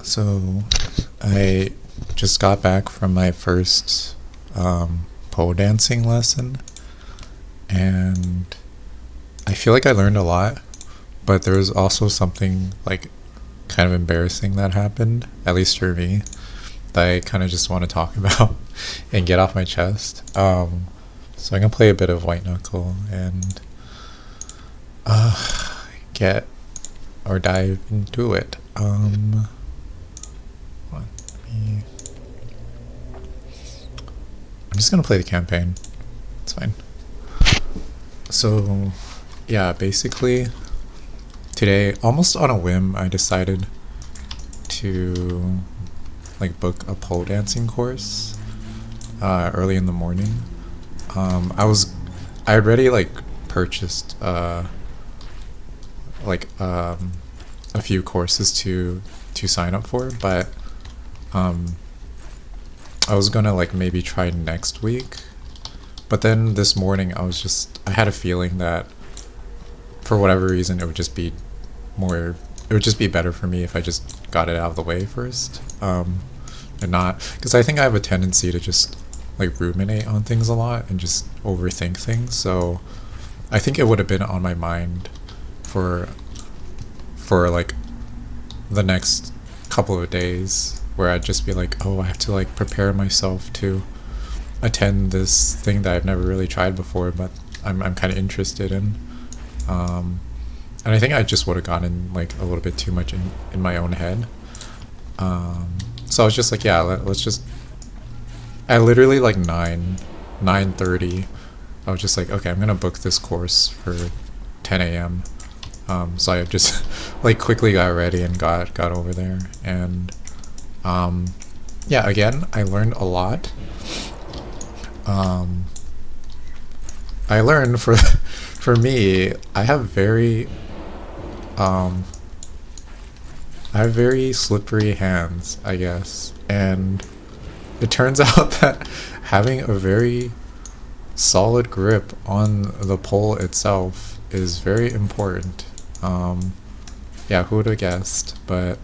So I just got back from my first pole dancing lesson, and I feel like I learned a lot, but there was also something like kind of embarrassing that happened, at least for me, that I kind of just want to talk about and get off my chest. So I'm gonna play a bit of White Knuckle and get or dive into it. Let me- I'm just gonna play the campaign. It's fine. So, yeah, basically, today, almost on a whim, I decided to like book a pole dancing course early in the morning. I already like purchased like a few courses to sign up for, but um, I was gonna like maybe try next week. But then this morning, I had a feeling that for whatever reason, more, it would just be better for me if I just got it out of the way first. And not, because I think I have a tendency to just like ruminate on things a lot and just overthink things. So I think it would have been on my mind for, for like the next couple of days where I'd just be like, oh, I have to like prepare myself to attend this thing that I've never really tried before, but I'm kind of interested in. And I think I just would have gotten like a little bit too much in my own head. So I was just like, yeah, let's just. I literally like 9:30. I was just like, okay, I'm gonna book this course for 10 a.m. So I just like quickly got ready and got over there, and yeah, again, I learned a lot. I learned for me, um, I have very slippery hands, I guess, and it turns out that having a very solid grip on the pole itself is very important. Yeah, who would have guessed? But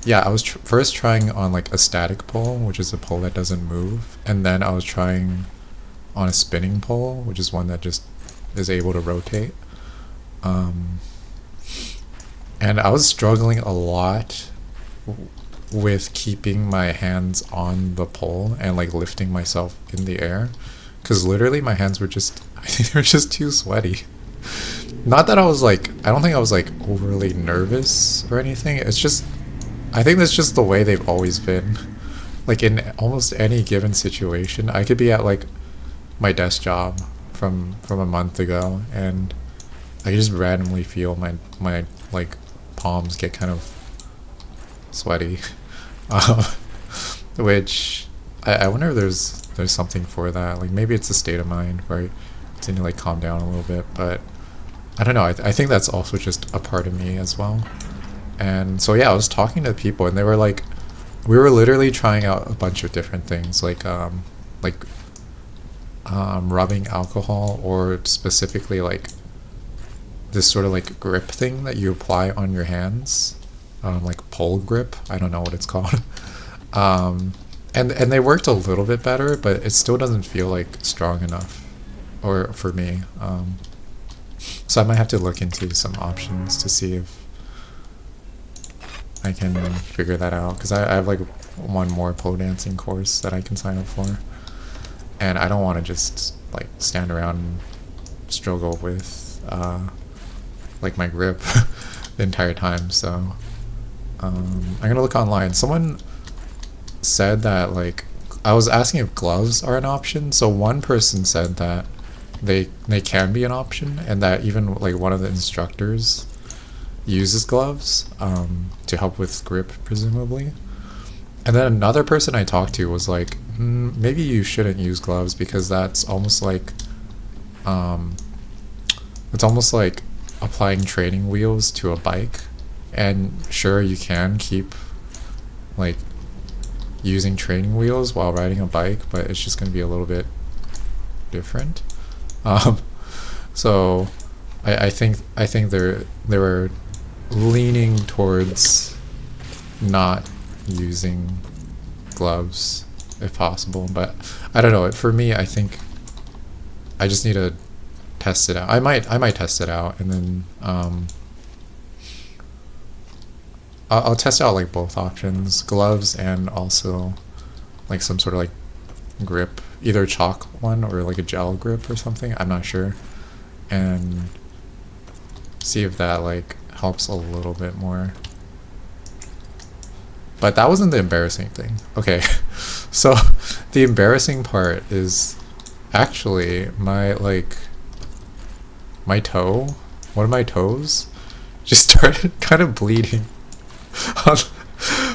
yeah, I was first trying on like a static pole, which is a pole that doesn't move, and then I was trying on a spinning pole, which is one that just is able to rotate. Um, and I was struggling a lot with keeping my hands on the pole and like lifting myself in the air, because literally my hands were just I think they were just too sweaty. Not that I don't think I was like overly nervous or anything. It's just I think that's just the way they've always been. Like in almost any given situation, I could be at like my desk job from a month ago, and I could just randomly feel my like palms get kind of sweaty, um, which I wonder if there's something for that. Like maybe it's a state of mind where I tend to like calm down a little bit, but I don't know. I think that's also just a part of me as well. And so yeah, I was talking to people, and they were like, we were literally trying out a bunch of different things, like rubbing alcohol, or specifically like this sort of like grip thing that you apply on your hands, like pole grip. I don't know what it's called. And they worked a little bit better, but it still doesn't feel like strong enough, or for me. So I might have to look into some options to see if I can figure that out, because I have like one more pole dancing course that I can sign up for, and I don't want to just like stand around and struggle with like my grip the entire time. So I'm gonna look online. Someone said that like I was asking if gloves are an option. So one person said that they can be an option, and that even like one of the instructors uses gloves to help with grip, presumably. And then another person I talked to was like, maybe you shouldn't use gloves, because that's almost like it's almost like applying training wheels to a bike. And sure, you can keep like using training wheels while riding a bike, but it's just going to be a little bit different. So I think they were leaning towards not using gloves if possible, but I don't know. For me, I think I just need to test it out. I might test it out, and then I'll test out like both options, gloves and also like some sort of like grip, either chalk one or like a gel grip or something. I'm not sure, and see if that like helps a little bit more. But that wasn't the embarrassing thing. Okay, so the embarrassing part is actually my toe, one of my toes, just started kind of bleeding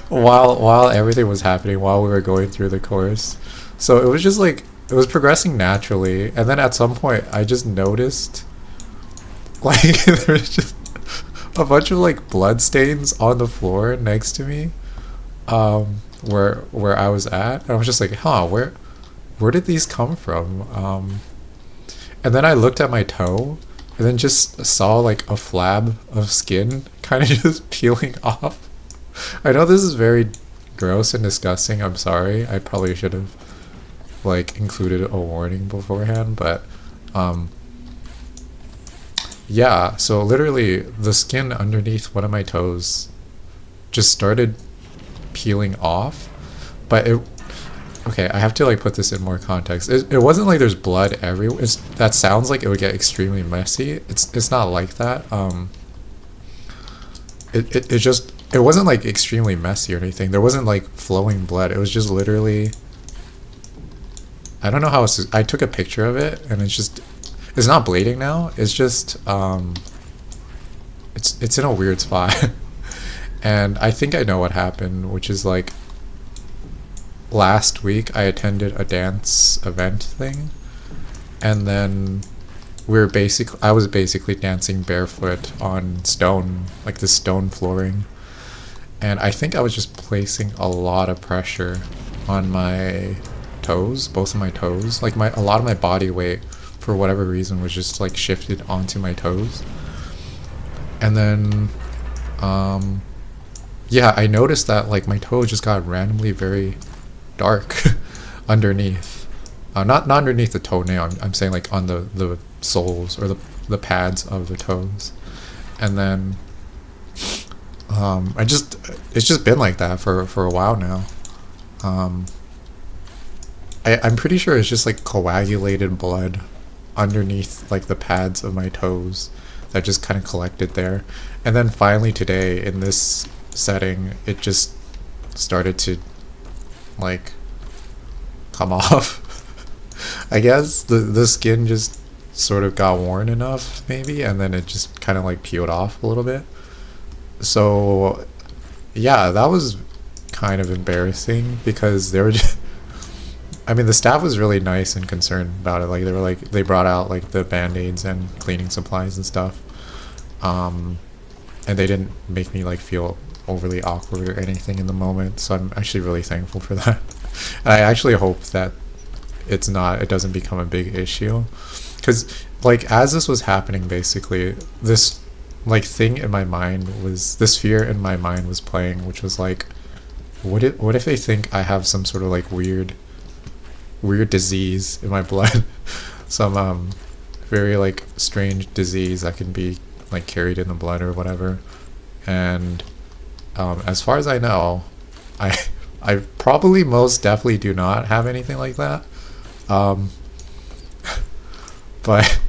while everything was happening, while we were going through the course. So it was just like it was progressing naturally, and then at some point I just noticed like there was just a bunch of like blood stains on the floor next to me, where I was at, and I was just like, huh, where did these come from? And then I looked at my toe, and then just saw like a flab of skin kind of just peeling off. I know this is very gross and disgusting. I'm sorry. I probably should have like included a warning beforehand, but yeah, so literally the skin underneath one of my toes just started peeling off. But it okay, I have to like put this in more context. It wasn't like there's blood everywhere. That sounds like it would get extremely messy. It's not like that. It wasn't like extremely messy or anything. There wasn't like flowing blood. It was just literally, I don't know how else I took a picture of it, and it's not bleeding now. It's just it's in a weird spot. And I think I know what happened, which is like last week I attended a dance event thing, and then I was basically dancing barefoot on stone, like the stone flooring. And I think I was just placing a lot of pressure on my toes, both of my toes. Like a lot of my body weight, for whatever reason, was just like shifted onto my toes. And then, yeah, I noticed that like my toe just got randomly very dark underneath. Not underneath the toenail. I'm saying like on the soles or the pads of the toes. And then it's just been like that for a while now. I'm pretty sure it's just like coagulated blood underneath like the pads of my toes that just kind of collected there. And then finally today in this setting, it just started to like come off. I guess the skin just sort of got worn enough maybe, and then it just kind of like peeled off a little bit. So yeah, that was kind of embarrassing because they were just, I mean, the staff was really nice and concerned about it. Like they brought out like the band-aids and cleaning supplies and stuff, and they didn't make me like feel overly awkward or anything in the moment. So I'm actually really thankful for that. And I actually hope that it doesn't become a big issue, because like as this was happening, basically this like thing in my mind was, this fear in my mind was playing, which was like, what if they think I have some sort of like weird disease in my blood, some very like strange disease that can be like carried in the blood or whatever. And as far as I know, I probably most definitely do not have anything like that. But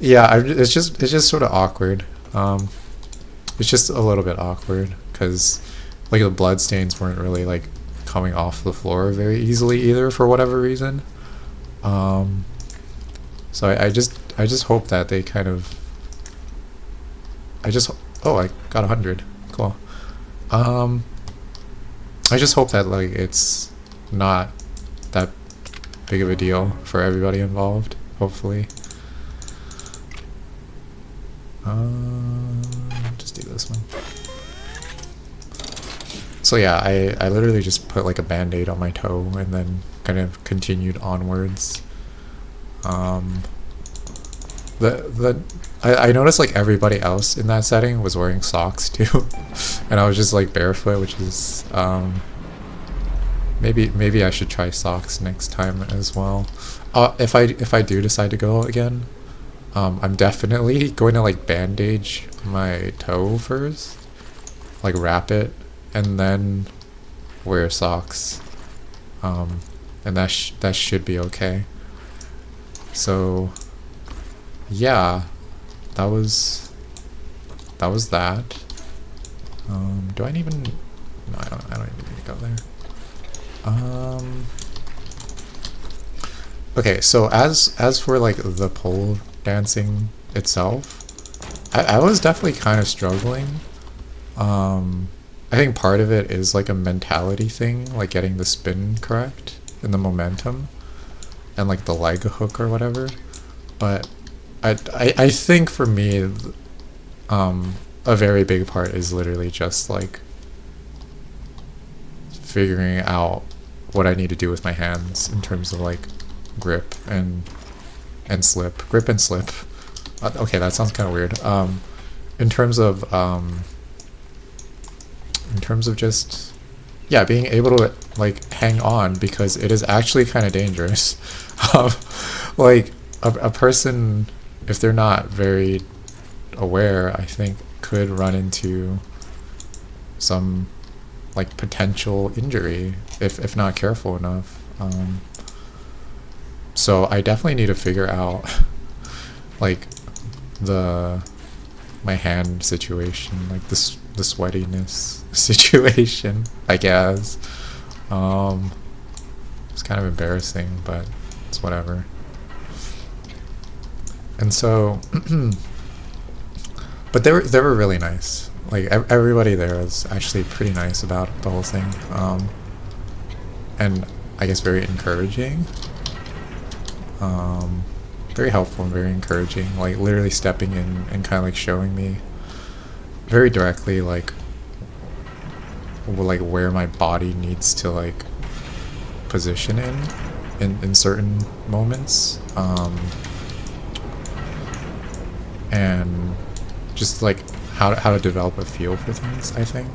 yeah, it's just sort of awkward. It's just a little bit awkward because like the blood stains weren't really like coming off the floor very easily either, for whatever reason. So I just hope that they kind of, oh, I got 100. Cool. I just hope that like it's not that big of a deal for everybody involved, hopefully. Just do this one. So yeah, I literally just put like a band-aid on my toe and then kind of continued onwards. the I noticed like everybody else in that setting was wearing socks too, and I was just like barefoot, which is maybe I should try socks next time as well. If I do decide to go again, I'm definitely going to like bandage my toe first, like wrap it, and then wear socks, and that should be okay. So yeah, that was that. Do I even? No, I don't even need to go there. Okay, so as for like the pole dancing itself, I was definitely kind of struggling. I think part of it is like a mentality thing, like getting the spin correct and the momentum, and like the leg hook or whatever. But I think for me, a very big part is literally just like figuring out what I need to do with my hands in terms of like grip and slip, grip and slip. Okay, that sounds kind of weird. In terms of just yeah, being able to like hang on, because it is actually kind of dangerous. um, like a person, if they're not very aware, I think could run into some like potential injury if not careful enough. So I definitely need to figure out like my hand situation, like the sweatiness situation, I guess. It's kind of embarrassing, but it's whatever. And so, but they were really nice. Like everybody there was actually pretty nice about the whole thing, and I guess very encouraging, very helpful and very encouraging. Like literally stepping in and kind of like showing me very directly like where my body needs to like position in certain moments, and just like how to develop a feel for things, I think.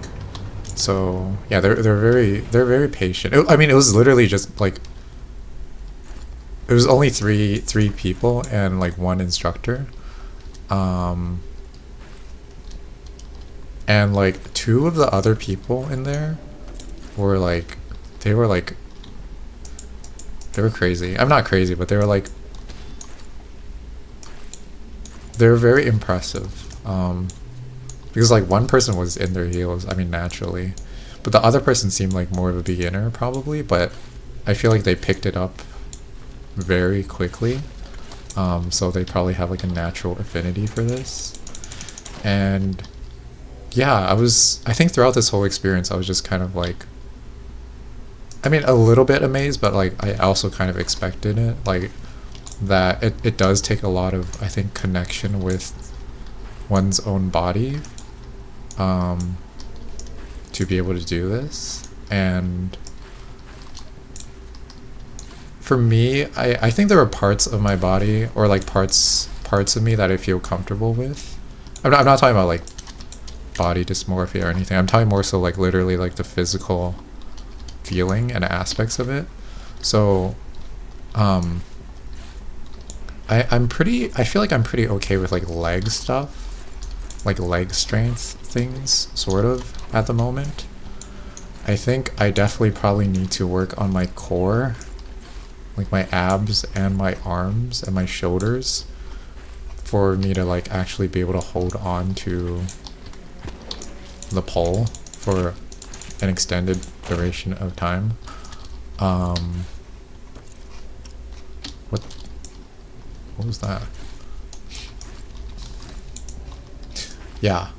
So yeah, they're very patient. I mean, it was literally just like it was only three people and like one instructor, and like two of the other people in there were like they were crazy. I'm not crazy, but they were very impressive. Because like one person was in their heels, I mean naturally, but the other person seemed like more of a beginner probably, but I feel like they picked it up very quickly, so they probably have like a natural affinity for this. And yeah, I think throughout this whole experience I was just kind of like, I mean, a little bit amazed, but like I also kind of expected it, like that it does take a lot of, I think, connection with one's own body, to be able to do this. And for me, I think there are parts of my body, or like parts of me that I feel comfortable with. I'm not talking about like body dysmorphia or anything. I'm talking more so like literally like the physical feeling and aspects of it. So I feel like I'm pretty okay with like leg stuff, like leg strength things, sort of, at the moment. I think I definitely probably need to work on my core, like my abs and my arms and my shoulders, for me to like actually be able to hold on to the pole for an extended duration of time. What was that? Yeah.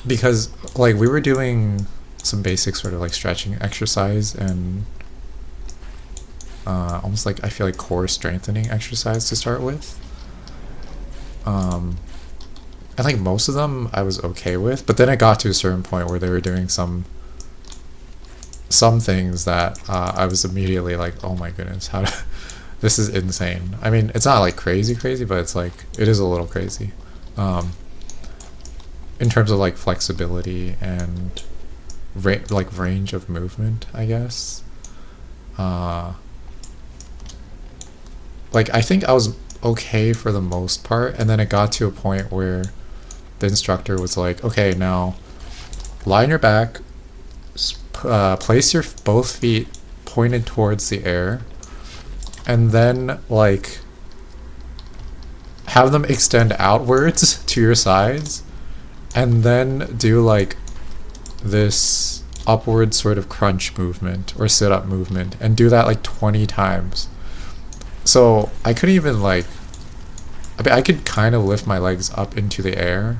Because like we were doing some basic sort of like stretching exercise and almost like I feel like core strengthening exercise to start with. And like most of them I was okay with, but then it got to a certain point where they were doing some things that I was immediately like, oh my goodness, this is insane. I mean, it's not like crazy crazy, but it's like it is a little crazy. Um, in terms of like flexibility and like range of movement, I guess. Uh, like I think I was okay for the most part, and then it got to a point where the instructor was like, "Okay, now lie on your back, place your both feet pointed towards the air, and then like have them extend outwards to your sides, and then do like this upward sort of crunch movement or sit up movement, and do that like 20 times." So I couldn't even like, I mean, I could kind of lift my legs up into the air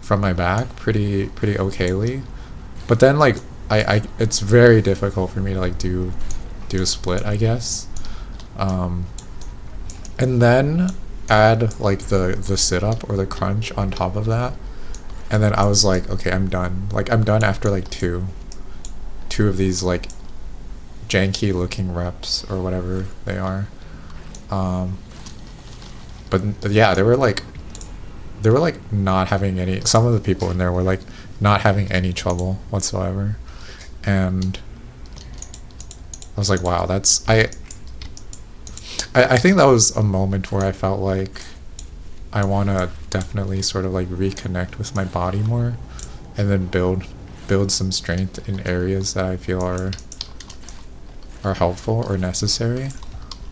from my back pretty okayly, but then like it's very difficult for me to like do a split, I guess. Um, and then add like the sit up or the crunch on top of that, and then I was like, okay, I'm done. Like I'm done after like two of these like janky looking reps or whatever they are. But yeah, they were like not having any, some of the people in there were like not having any trouble whatsoever, and I was like, wow, that's I think that was a moment where I felt like I want to definitely sort of like reconnect with my body more, and then build some strength in areas that I feel are helpful or necessary.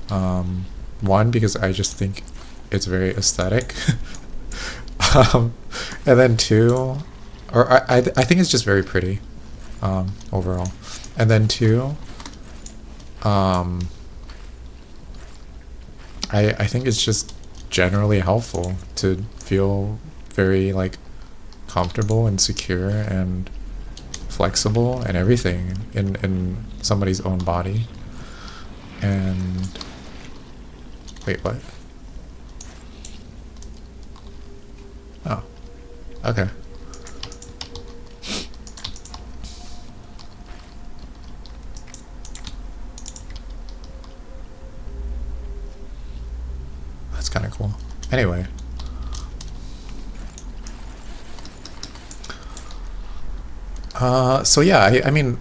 One, because I just think it's very aesthetic. um, and then two, or I think it's just very pretty, overall. And then two, I think it's just generally helpful to feel very like comfortable and secure and flexible and everything in somebody's own body. And wait, what? Oh, okay. That's kind of cool. Anyway. So yeah, I mean,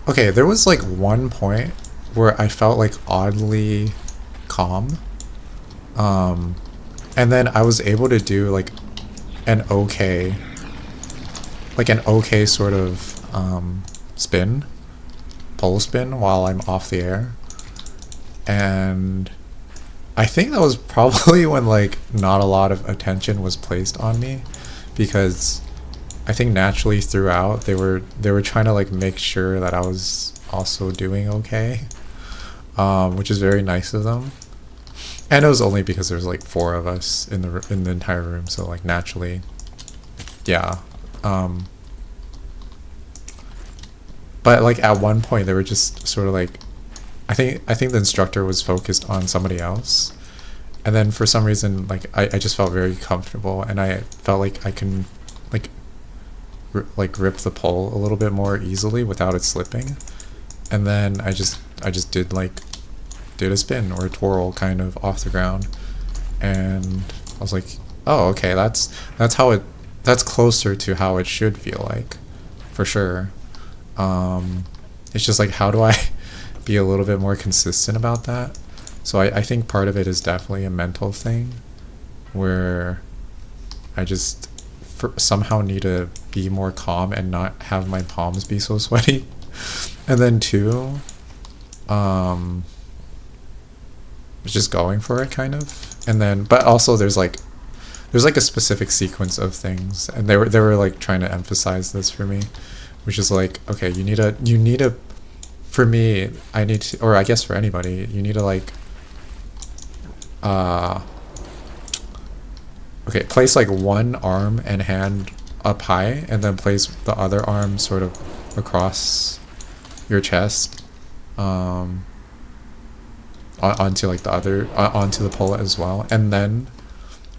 okay, there was like one point where I felt like oddly calm. And then I was able to do like an okay sort of spin, pole spin while I'm off the air. And I think that was probably when like not a lot of attention was placed on me, because I think naturally throughout they were trying to like make sure that I was also doing okay, which is very nice of them. And it was only because there's like four of us in the entire room, so like naturally, yeah. But like at one point they were just sort of like, I think the instructor was focused on somebody else, and then for some reason like I just felt very comfortable, and I felt like I can like grip the pole a little bit more easily without it slipping, and then I just did a spin or a twirl kind of off the ground, and I was like, oh, okay, that's closer to how it should feel like, for sure. It's just like, how do I be a little bit more consistent about that? So I think part of it is definitely a mental thing, where I just somehow need to be more calm and not have my palms be so sweaty. And then two, just going for it kind of. And then, but also there's like a specific sequence of things, and they were like trying to emphasize this for me, which is like, okay, you need a for me, I need to, or I guess for anybody, you need to like okay, place like one arm and hand up high, and then place the other arm sort of across your chest, onto like the other onto the pole as well, and then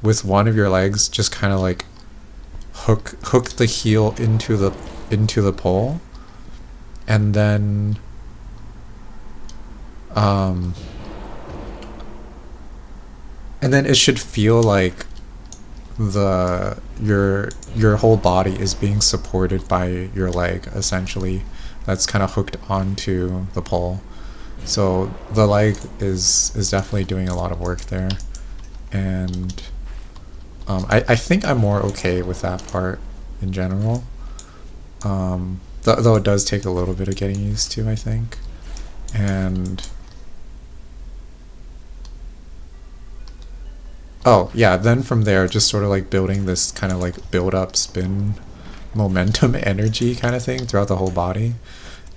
with one of your legs just kind of like hook the heel into the pole, and then And then it should feel like your whole body is being supported by your leg, essentially, that's kind of hooked onto the pole. So the leg is definitely doing a lot of work there. And I think I'm more okay with that part in general. Though it does take a little bit of getting used to, I think. And oh yeah, then from there, just sort of like building this kind of like build up spin momentum energy kind of thing throughout the whole body,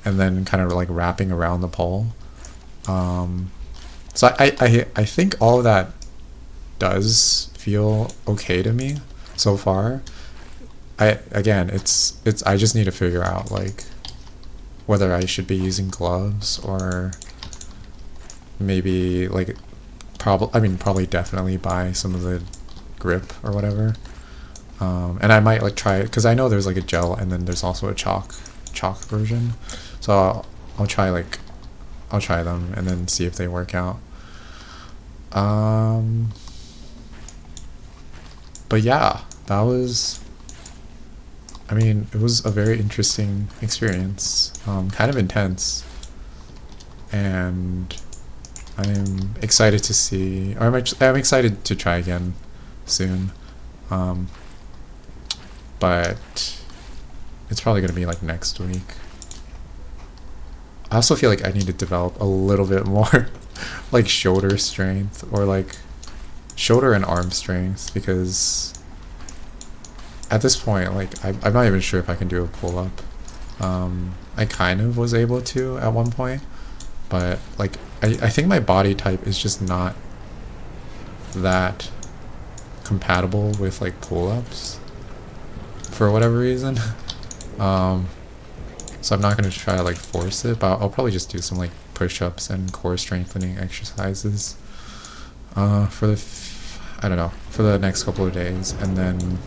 and then kind of like wrapping around the pole. So I think all of that does feel okay to me so far. Again, it's I just need to figure out like whether I should be using gloves or maybe like probably definitely buy some of the grip or whatever. And I might like try it because I know there's like a gel and then there's also a chalk version. So I'll try them and then see if they work out. But yeah, that was, I mean, it was a very interesting experience, kind of intense, and I'm excited to see, or I'm excited to try again soon, but it's probably going to be like next week. I also feel like I need to develop a little bit more like shoulder strength, or like shoulder and arm strength, because at this point, like I'm not even sure if I can do a pull-up. I kind of was able to at one point, but like I think my body type is just not that compatible with like pull-ups for whatever reason. So I'm not going to try to like force it, but I'll probably just do some like push-ups and core strengthening exercises for the I don't know, for the next couple of days, and then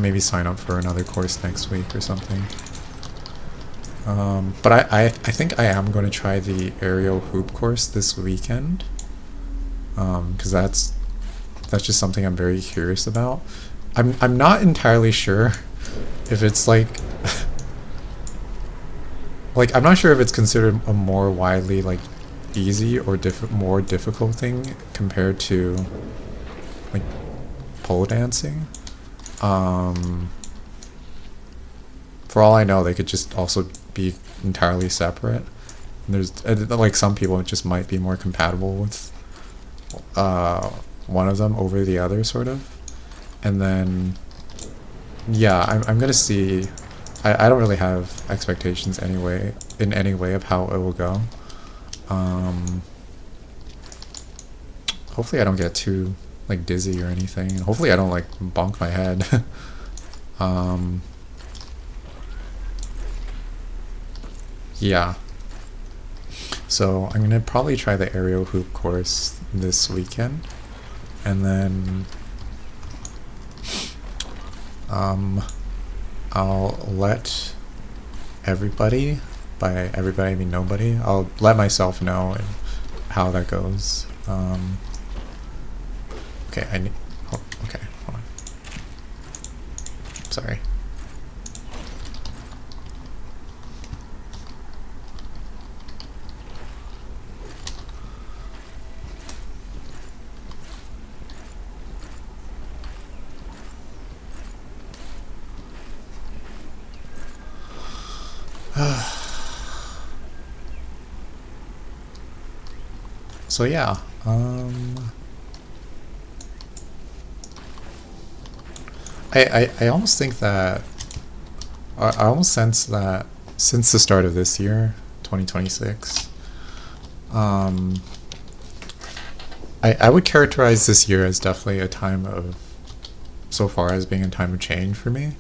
maybe sign up for another course next week or something. But I think I am going to try the aerial hoop course this weekend, because that's just something I'm very curious about. I'm not entirely sure if it's like like I'm not sure if it's considered a more widely like easy or more difficult thing compared to like pole dancing. For all I know, they could just also be entirely separate. And there's like some people just might be more compatible with one of them over the other, sort of. And then yeah, I'm gonna see. I don't really have expectations anyway in any way of how it will go. Hopefully I don't get too like dizzy or anything, and hopefully I don't like bonk my head. Yeah, so I'm gonna probably try the aerial hoop course this weekend, and then I'll let everybody, by everybody I mean nobody, I'll let myself know how that goes. Okay, okay, hold on. Sorry. So yeah, I almost think that I almost sense that since the start of this year, 2026, I would characterize this year as definitely a time of, so far as being a time of change for me,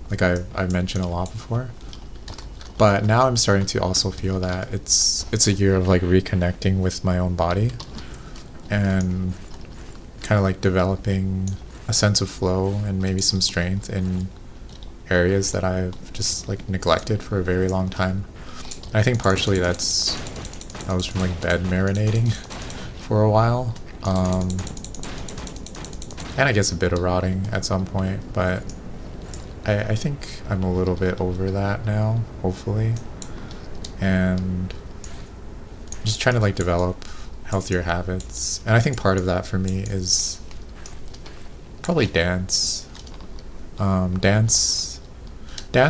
like I've mentioned a lot before. But now I'm starting to also feel that it's a year of like reconnecting with my own body, and kind of like developing a sense of flow and maybe some strength in areas that I've just like neglected for a very long time. And I think partially that was from like bed marinating for a while. And I guess a bit of rotting at some point, but I think I'm a little bit over that now, hopefully. And just trying to like develop healthier habits. And I think part of that for me is probably dance. Dance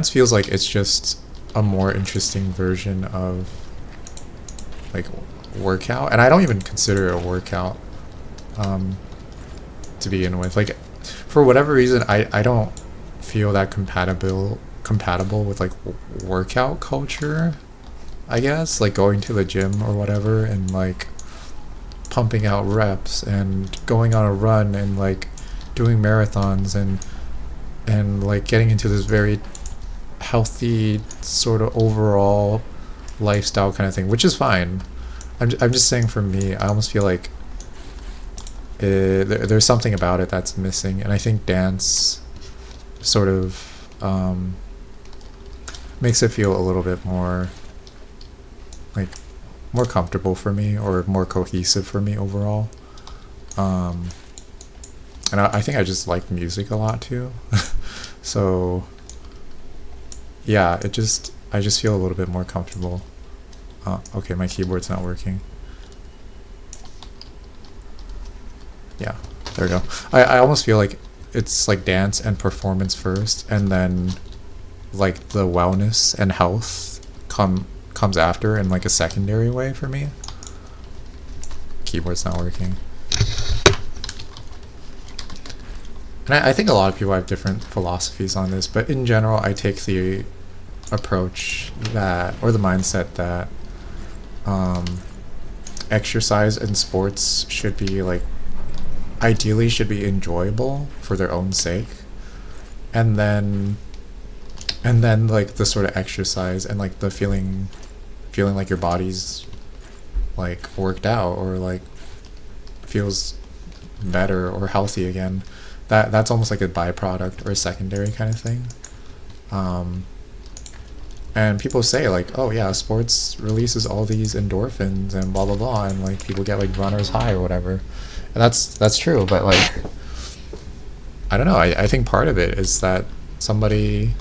feels like it's just a more interesting version of like workout, and I don't even consider it a workout to begin with. Like, for whatever reason, I don't feel that compatible with like workout culture, I guess, like going to the gym or whatever and like pumping out reps and going on a run and like doing marathons and like getting into this very healthy sort of overall lifestyle kind of thing, which is fine. I'm just saying, for me, I almost feel like there's something about it that's missing, and I think dance sort of makes it feel a little bit more like more comfortable for me, or more cohesive for me overall. And I think I just like music a lot too. So yeah, I just feel a little bit more comfortable. Okay, my keyboard's not working. Yeah, there we go. I almost feel like it's like dance and performance first, and then like the wellness and health comes after in like a secondary way for me. Keyboard's not working. And I think a lot of people have different philosophies on this, but in general, I take the approach that, or the mindset that exercise and sports should be like, ideally should be enjoyable for their own sake, and then like the sort of exercise and like the feeling like your body's like worked out or like feels better or healthy again, that's almost like a byproduct or a secondary kind of thing. And people say like, oh yeah, sports releases all these endorphins and blah blah blah, and like people get like runner's high or whatever. And that's true, but like, I don't know, I think part of it is that somebody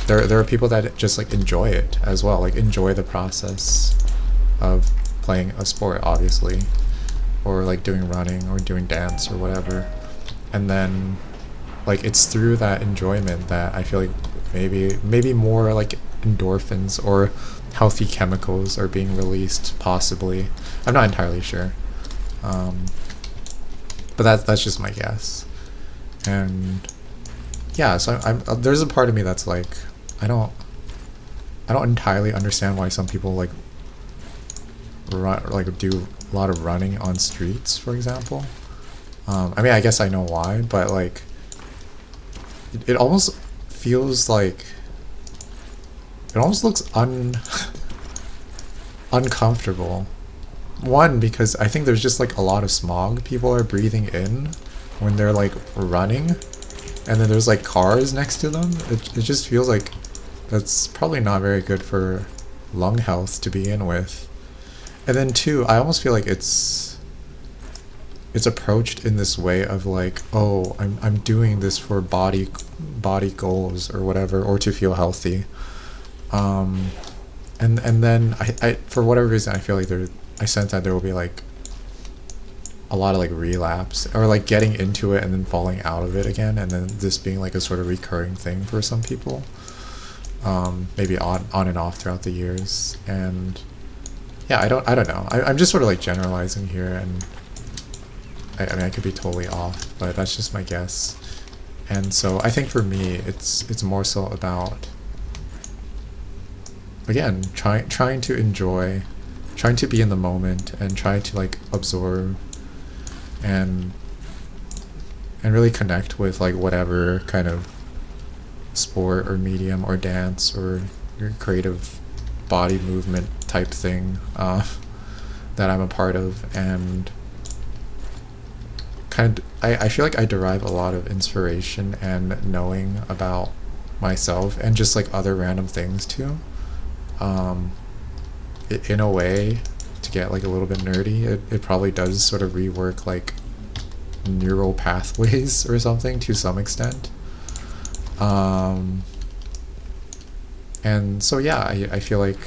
there are people that just like enjoy it as well, like enjoy the process of playing a sport, obviously, or like doing running or doing dance or whatever. And then like it's through that enjoyment that I feel like maybe more like endorphins or healthy chemicals are being released, possibly. I'm not entirely sure, but that's just my guess. And yeah, so I'm there's a part of me that's like, I don't entirely understand why some people like run, like do a lot of running on streets, for example. I mean, I guess I know why, but like it almost feels like, it almost looks uncomfortable. One, because I think there's just like a lot of smog people are breathing in when they're like running, and then there's like cars next to them. It just feels like that's probably not very good for lung health to begin with. And then two, I almost feel like it's approached in this way of like, oh, I'm doing this for body goals or whatever, or to feel healthy. And then I for whatever reason, I feel like I sense that there will be like a lot of like relapse, or like getting into it and then falling out of it again, and then this being like a sort of recurring thing for some people, maybe on and off throughout the years. And yeah, I don't know. I'm just sort of like generalizing here, and I mean, I could be totally off, but that's just my guess. And so I think for me, it's more so about, again, trying to enjoy, trying to be in the moment, and trying to like absorb and really connect with like whatever kind of sport or medium or dance or your creative body movement type thing that I'm a part of. And I feel like I derive a lot of inspiration and knowing about myself and just like other random things too, in a way, to get like a little bit nerdy, it probably does sort of rework like neural pathways or something to some extent. And so yeah, I feel like,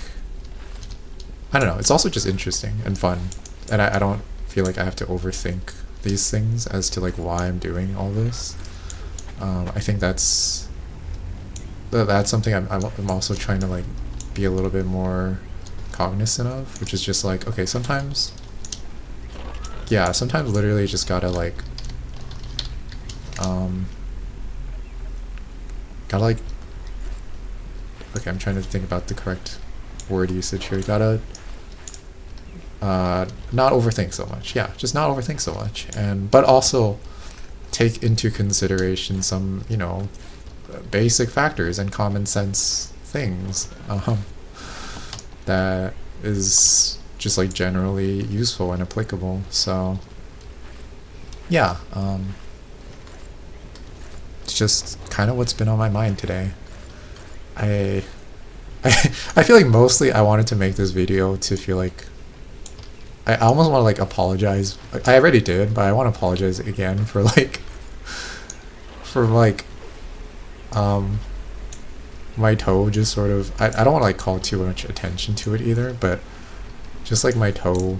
I don't know, it's also just interesting and fun, and I don't feel like I have to overthink these things as to like why I'm doing all this. I think that's something I'm also trying to like be a little bit more cognizant of, which is just like, okay, sometimes literally you just gotta like okay, I'm trying to think about the correct word usage here. You gotta not overthink so much. Yeah, just not overthink so much, and but also take into consideration some, you know, basic factors and common sense things that is just like generally useful and applicable. So yeah, it's just kind of what's been on my mind today. I I feel like mostly I wanted to make this video to feel like I almost want to like apologize. I already did, but I want to apologize again for like my toe just sort of, I don't want to like call too much attention to it either, but just like my toe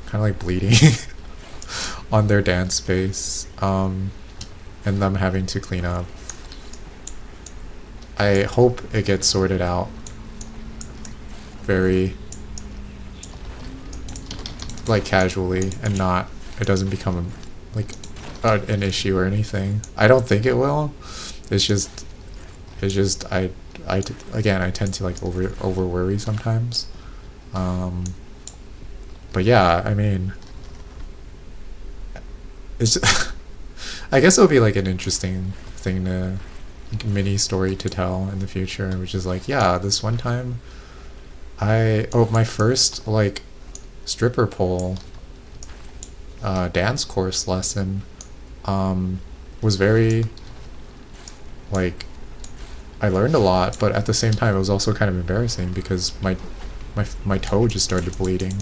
kind of like bleeding on their dance space, and them having to clean up. I hope it gets sorted out very like casually, and not, it doesn't become like an issue or anything. I don't think it will. It's just again, I tend to like over worry sometimes. But yeah, I mean, it's I guess it'll be like an interesting thing to, like, mini story to tell in the future, which is like, yeah, this one time my first like stripper pole dance course lesson was very like, I learned a lot, but at the same time it was also kind of embarrassing because my toe just started bleeding.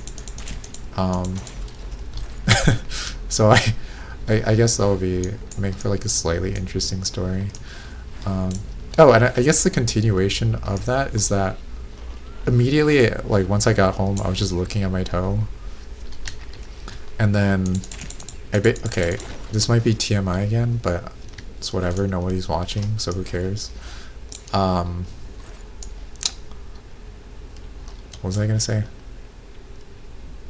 So I guess that would make for like a slightly interesting story. Oh, and I guess the continuation of that is that immediately, like once I got home, I was just looking at my toe, and then okay, this might be TMI again, but it's whatever. Nobody's watching, so who cares? What was I gonna say?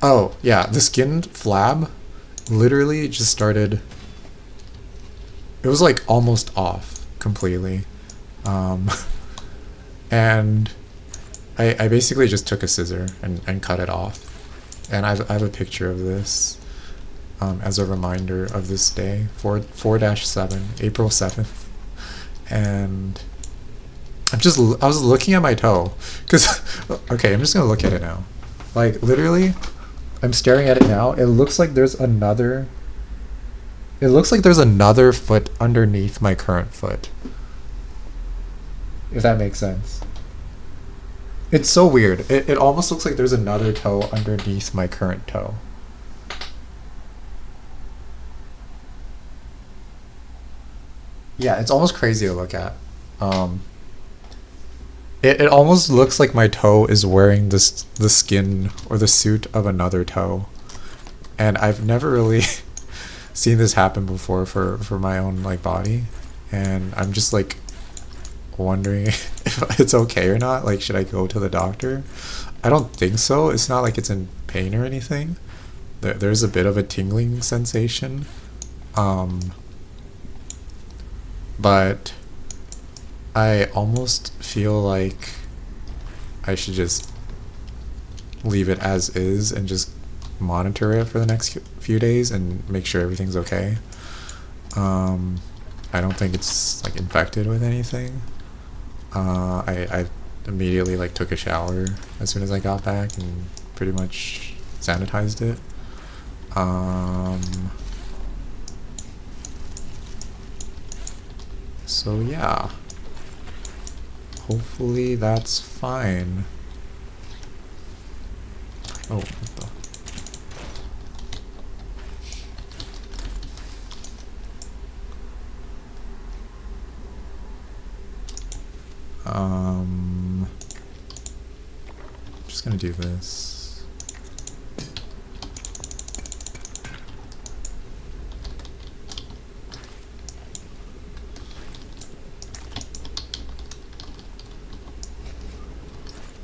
Oh yeah, the skin flab literally just started. It was like almost off completely, and I basically just took a scissor and cut it off, and I have a picture of this as a reminder of this day, 4-7, April 7th, and I was looking at my toe, because, okay, I'm just gonna look at it now, like literally, I'm staring at it now. It looks like there's another foot underneath my current foot, if that makes sense. It's so weird. It almost looks like there's another toe underneath my current toe. Yeah, it's almost crazy to look at. It almost looks like my toe is wearing the skin or the suit of another toe. And I've never really seen this happen before for my own like body. And I'm just like wondering if it's okay or not. Like, should I go to the doctor? I don't think so. It's not like it's in pain or anything. There's a bit of a tingling sensation, but I almost feel like I should just leave it as is and just monitor it for the next few days and make sure everything's okay. I don't think it's like infected with anything. I immediately like took a shower as soon as I got back and pretty much sanitized it. So yeah, hopefully that's fine. Oh, what the? I'm just gonna do this.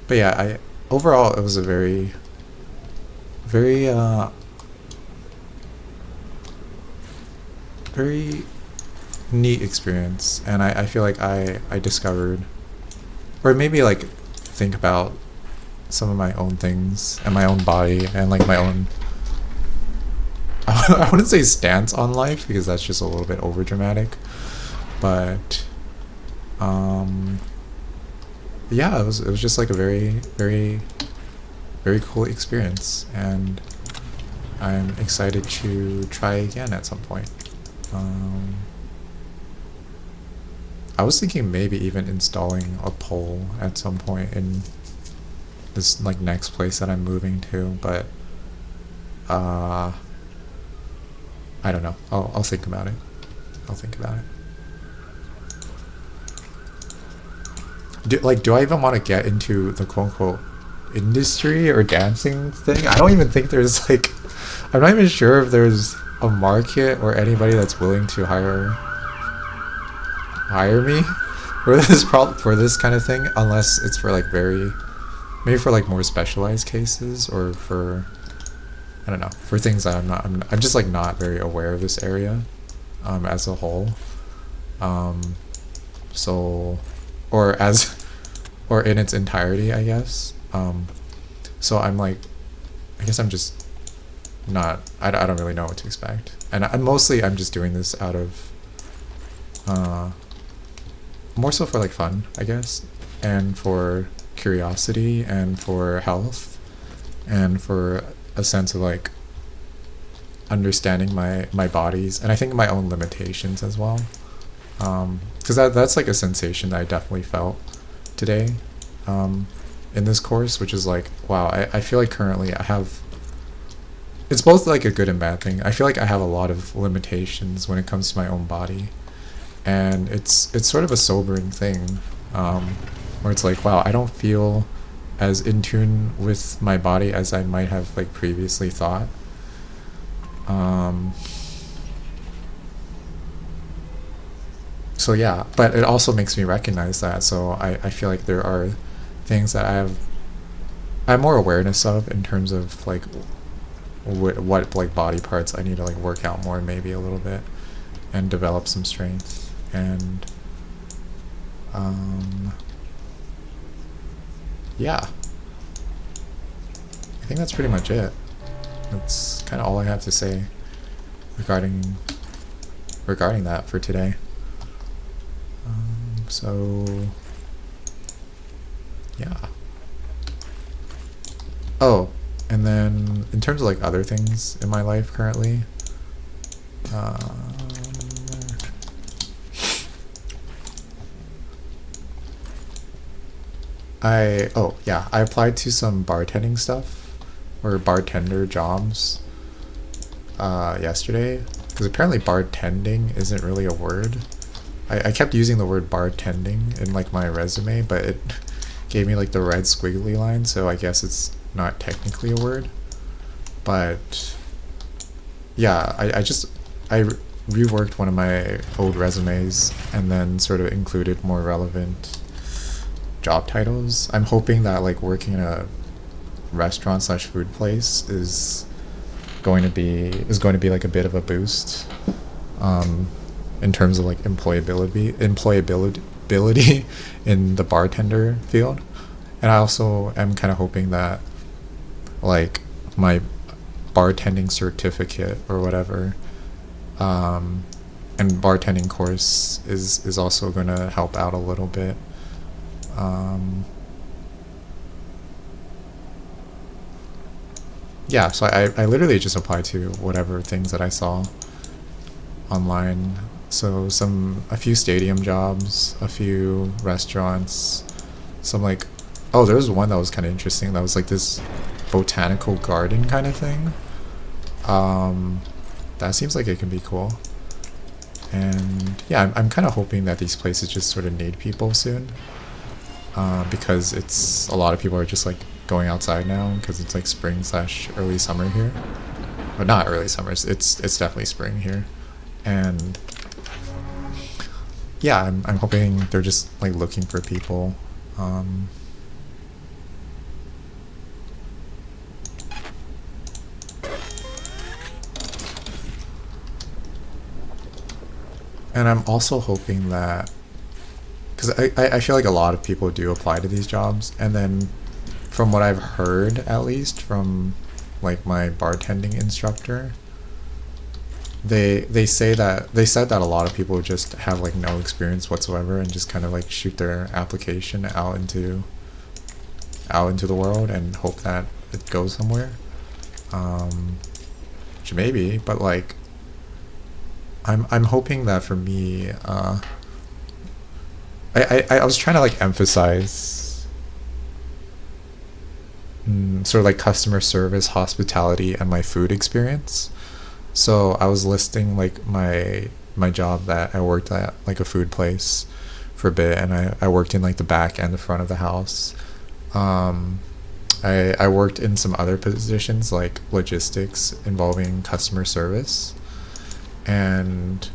But yeah, overall it was a very very very neat experience, and I feel like I discovered, or maybe like think about some of my own things and my own body and like my own I wouldn't say stance on life because that's just a little bit over dramatic, but yeah, it was just like a very cool experience, and I'm excited to try again at some point. I was thinking maybe even installing a pole at some point in this like next place that I'm moving to, but I don't know. I'll think about it. I'll think about it. Do I even want to get into the quote unquote industry or dancing thing? I don't even think there's like, I'm not even sure if there's a market or anybody that's willing to hire me for this kind of thing, unless it's for like maybe for like more specialized cases, or for, I don't know, for things that I'm just like not very aware of this area as a whole, so or in its entirety, I guess. So I'm like, I guess I'm just not, I don't really know what to expect, and I'm just doing this out of more so for like fun, I guess, and for curiosity, and for health, and for a sense of like understanding my bodies, and I think my own limitations as well, because that's like a sensation that I definitely felt today in this course, which is like, wow, I feel like currently I have, it's both like a good and bad thing. I feel like I have a lot of limitations when it comes to my own body, and it's sort of a sobering thing, where it's like, wow, I don't feel as in tune with my body as I might have like previously thought. So yeah, but it also makes me recognize that, so I feel like there are things that I have more awareness of in terms of like what like body parts I need to like work out more, maybe a little bit, and develop some strength, and yeah, I think that's pretty much it. That's kind of all I have to say regarding that for today. So yeah. Oh, and then in terms of like other things in my life currently, I applied to some bartending stuff, or bartender jobs, yesterday, because apparently bartending isn't really a word. I kept using the word bartending in like my resume, but it gave me like the red squiggly line, so I guess it's not technically a word. But yeah, I reworked one of my old resumes and then sort of included more relevant job titles. I'm hoping that like working in a restaurant slash food place is going to be like a bit of a boost, in terms of like employability in the bartender field. And I also am kind of hoping that like my bartending certificate or whatever, and bartending course is also going to help out a little bit. Yeah, so I literally just applied to whatever things that I saw online. So a few stadium jobs, a few restaurants, some like, oh, there was one that was kind of interesting. That was like this botanical garden kind of thing. That seems like it can be cool. And yeah, I'm kind of hoping that these places just sort of need people soon. because it's a lot of people are just like going outside now because it's like spring slash early summer here. Or not early summer, it's definitely spring here. And yeah, I'm hoping they're just like looking for people. And I'm also hoping that, because I feel like a lot of people do apply to these jobs, and then from what I've heard, at least from like my bartending instructor, they said that a lot of people just have like no experience whatsoever and just kind of like shoot their application out into the world and hope that it goes somewhere. Which maybe, but like I'm hoping that for me, I was trying to like emphasize sort of like customer service, hospitality, and my food experience. So I was listing like my job that I worked at like a food place for a bit, and I worked in like the back and the front of the house. I worked in some other positions like logistics involving customer service, and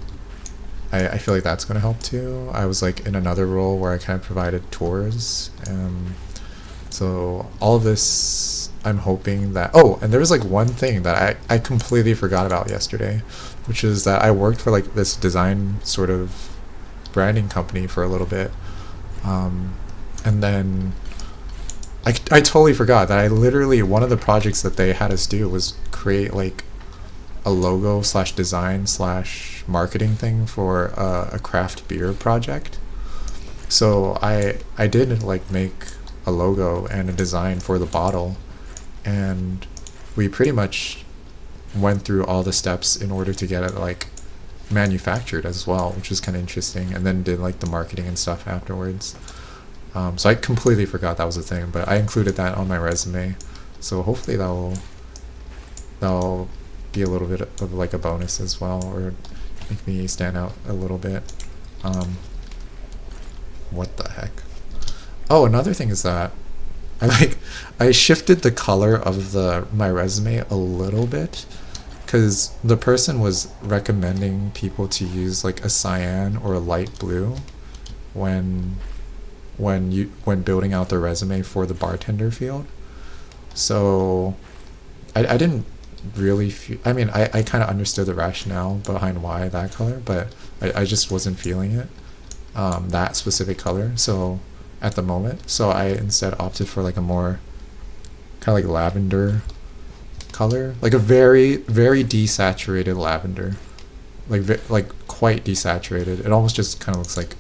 I feel like that's going to help too. I was like in another role where I kind of provided tours. So all of this, I'm hoping that... Oh, and there was like one thing that I completely forgot about yesterday, which is that I worked for like this design sort of branding company for a little bit. And then I totally forgot that I literally, one of the projects that they had us do was create like a logo slash design slash marketing thing for a craft beer project. So I did like make a logo and a design for the bottle, and we pretty much went through all the steps in order to get it like manufactured as well, which was kind of interesting, and then did like the marketing and stuff afterwards. So I completely forgot that was a thing, but I included that on my resume, so hopefully that'll be a little bit of like a bonus as well, or make me stand out a little bit. What the heck? Oh, another thing is that I shifted the color of my resume a little bit, because the person was recommending people to use like a cyan or a light blue when building out their resume for the bartender field. So I didn't really feel, I mean, I kind of understood the rationale behind why that color, but I just wasn't feeling it, that specific color, so at the moment. So I instead opted for like a more kind of like lavender color, like a very, very desaturated lavender, like quite desaturated. It almost just kind of looks like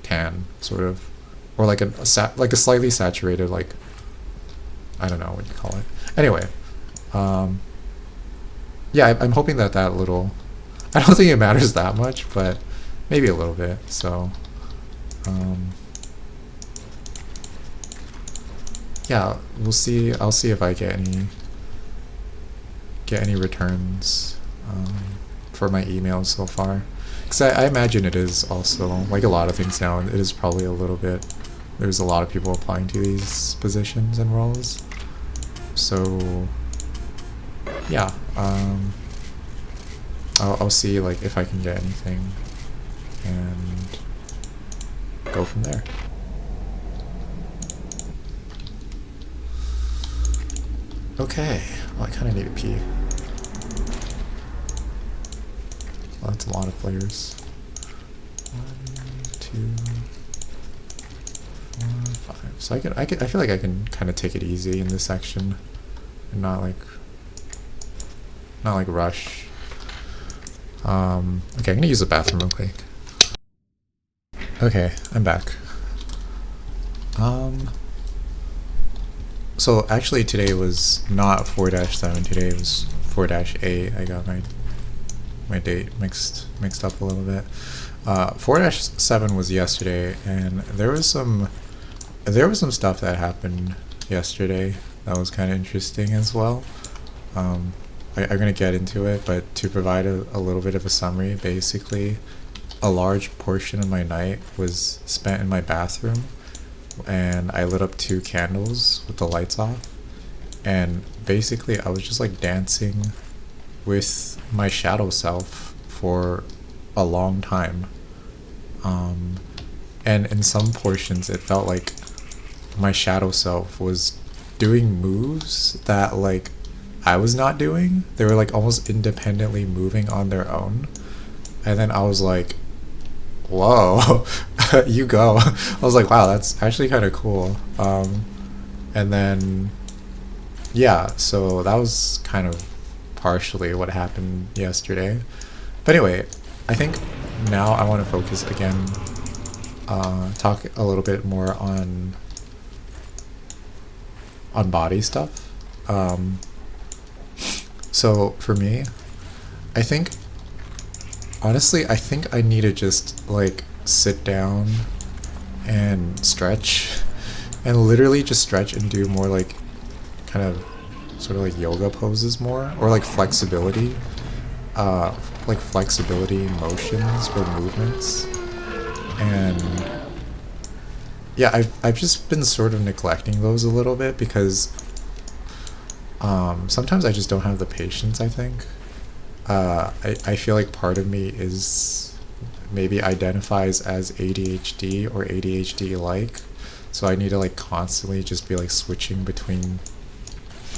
tan, sort of, or like a slightly saturated, like, I don't know what you call it. Anyway, yeah, I'm hoping that little, I don't think it matters that much, but maybe a little bit. So, yeah, we'll see. I'll see if I get any returns for my emails so far, because I imagine it is also like a lot of things now. It is probably a little bit. There's a lot of people applying to these positions and roles. So yeah, I'll see like if I can get anything and go from there. Okay, well, I kind of need to pee. Well, that's a lot of players. 1, 2, 4, 5. So I feel like I can kind of take it easy in this section and not like rush. Okay, I'm gonna use the bathroom real quick. Okay, I'm back. So actually today was not 4-7, today was 4-8. I got my date mixed up a little bit. 4-7 was yesterday, and there was some stuff that happened yesterday that was kind of interesting as well. I'm gonna get into it, but to provide a little bit of a summary, basically, a large portion of my night was spent in my bathroom, and I lit up 2 candles with the lights off, and basically I was just like dancing with my shadow self for a long time. Um, and in some portions, it felt like my shadow self was doing moves that like I was not doing. They were like almost independently moving on their own. And then I was like, whoa, you go. I was like, wow, that's actually kind of cool. And then, yeah, so that was kind of partially what happened yesterday. But anyway, I think now I want to focus again, talk a little bit more on body stuff. So for me, I think honestly, I think I need to just like sit down and stretch, and literally just stretch and do more like kind of sort of like yoga poses more, or like flexibility motions or movements. And yeah, I've just been sort of neglecting those a little bit because sometimes I just don't have the patience, I think. I feel like part of me is maybe identifies as ADHD or ADHD like, so I need to like constantly just be like switching between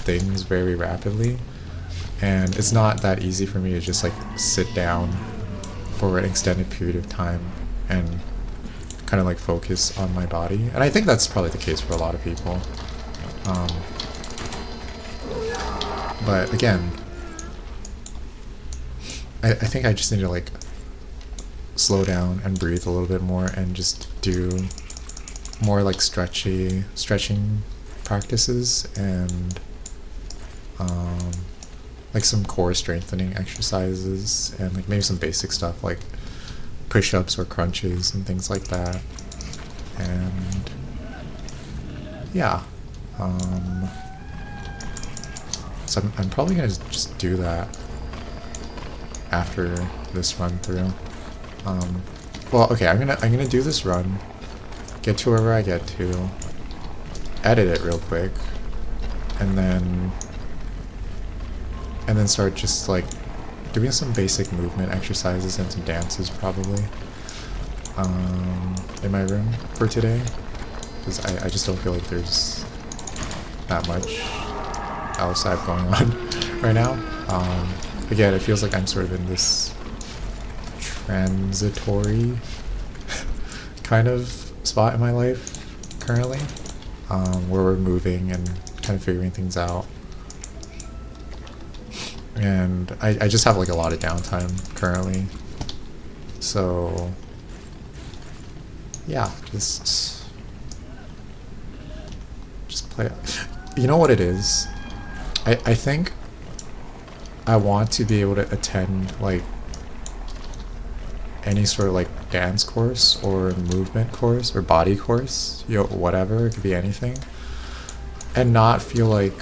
things very rapidly, and it's not that easy for me to just like sit down for an extended period of time and kind of like focus on my body. And I think that's probably the case for a lot of people. But again, I think I just need to like slow down and breathe a little bit more and just do more like stretching practices, and like some core strengthening exercises, and like maybe some basic stuff like push-ups or crunches and things like that. And yeah, so I'm probably gonna just do that after this run through. Well, okay, I'm gonna do this run, get to wherever I get to, edit it real quick, and then start just like doing some basic movement exercises and some dances probably in my room for today, because I just don't feel like there's that much else I have going on right now. Again, it feels like I'm sort of in this transitory kind of spot in my life currently, where we're moving and kind of figuring things out. And I just have like a lot of downtime currently. So yeah, just play. You know what it is? I think I want to be able to attend like any sort of like dance course or movement course or body course, whatever, it could be anything, and not feel like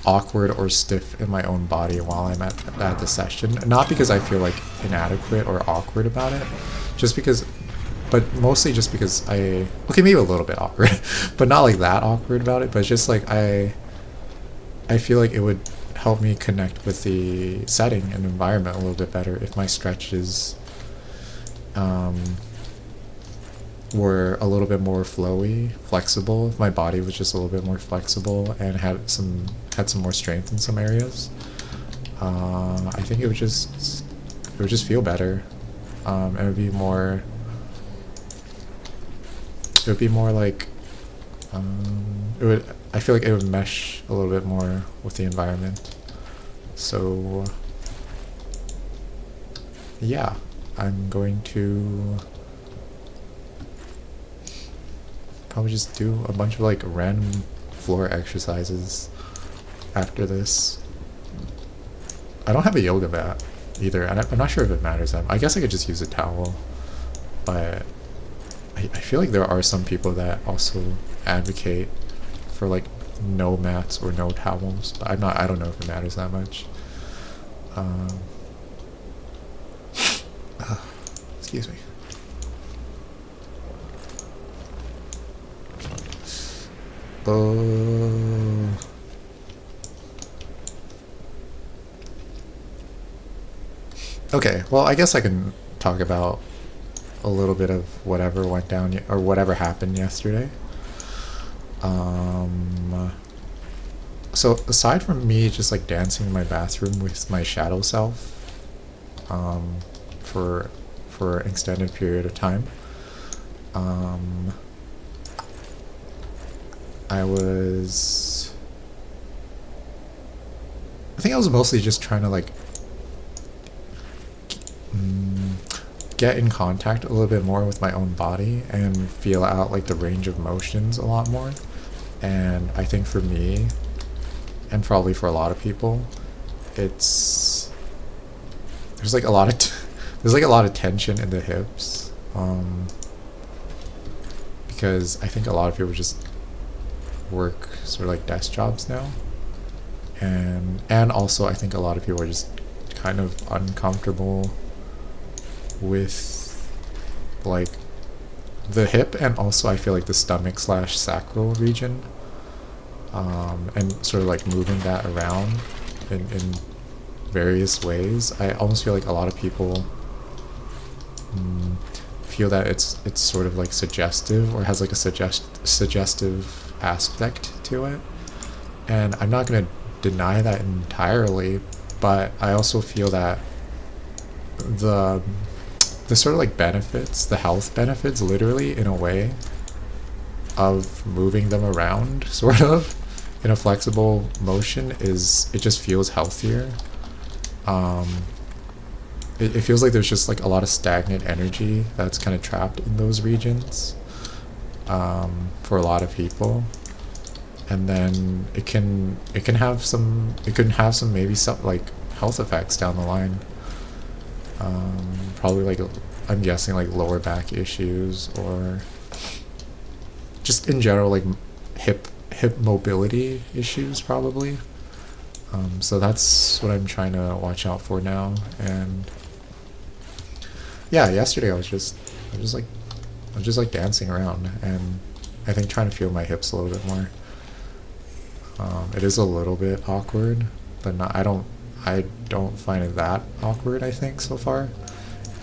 awkward or stiff in my own body while I'm at the session. Not because I feel like inadequate or awkward about it, just because, but mostly just because okay, maybe a little bit awkward, but not like that awkward about it, but just like I feel like it would help me connect with the setting and environment a little bit better if my stretches were a little bit more flowy, flexible. If my body was just a little bit more flexible and had some more strength in some areas, I think it would just feel better. It would be more like I feel like it would mesh a little bit more with the environment. So yeah, I'm going to probably just do a bunch of like random floor exercises after this. I don't have a yoga mat either, and I'm not sure if it matters. I guess I could just use a towel, but I feel like there are some people that also advocate for like no mats or no towels, but I don't know if it matters that much. Excuse me. Oh. Okay, well, I guess I can talk about a little bit of whatever went down or whatever happened yesterday. Um, so aside from me just like dancing in my bathroom with my shadow self, um, for an extended period of time, um, I was. I think I was mostly just trying to like mm, get in contact a little bit more with my own body and feel out like the range of motions a lot more. And I think for me, and probably for a lot of people, it's there's like a lot of there's like a lot of tension in the hips, because I think a lot of people just work sort of like desk jobs now, and also I think a lot of people are just kind of uncomfortable with like the hip, and also I feel like the stomach slash sacral region, and sort of like moving that around in various ways. I almost feel like a lot of people feel that it's sort of like suggestive or has like a suggestive aspect to it, and I'm not going to deny that entirely, but I also feel that the sort of like benefits, the health benefits, literally in a way, of moving them around, sort of, in a flexible motion is it just feels healthier. It feels like there's just like a lot of stagnant energy that's kind of trapped in those regions, for a lot of people, and then it can have some maybe some like health effects down the line. Probably like I'm guessing like lower back issues, or just in general like hip mobility issues probably. So that's what I'm trying to watch out for now. And yeah, yesterday I was just like dancing around, and I think trying to feel my hips a little bit more. It is a little bit awkward, but I don't find it that awkward, I think, so far.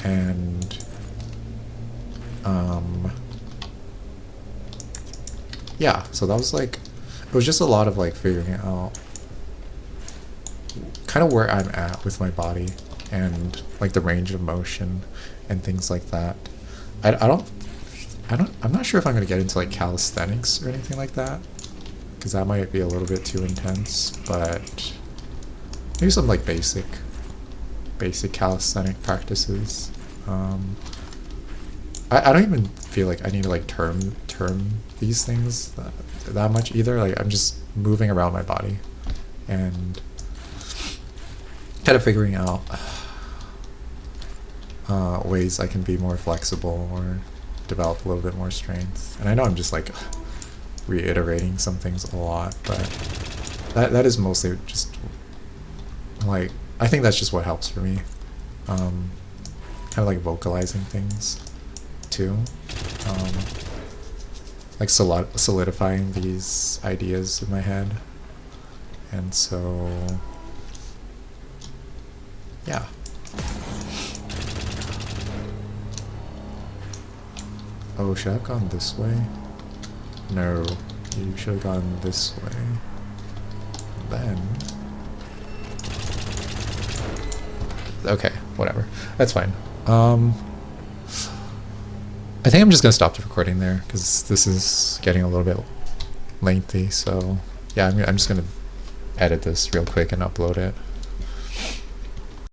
And yeah, so that was like, it was just a lot of like figuring out kind of where I'm at with my body and like the range of motion and things like that. I'm not sure if I'm going to get into like calisthenics or anything like that, because that might be a little bit too intense, but maybe some like basic calisthenic practices. I don't even feel like I need to like term these things that much either. Like I'm just moving around my body and kind of figuring out ways I can be more flexible or develop a little bit more strength. And I know I'm just like reiterating some things a lot, but that is mostly just like, I think that's just what helps for me. Kind of like vocalizing things too, like solidifying these ideas in my head. And so yeah. Oh, should I have gone this way? No, you should have gone this way. Then okay, whatever, that's fine. I think I'm just gonna stop the recording there because this is getting a little bit lengthy. So yeah, I'm just gonna edit this real quick and upload it.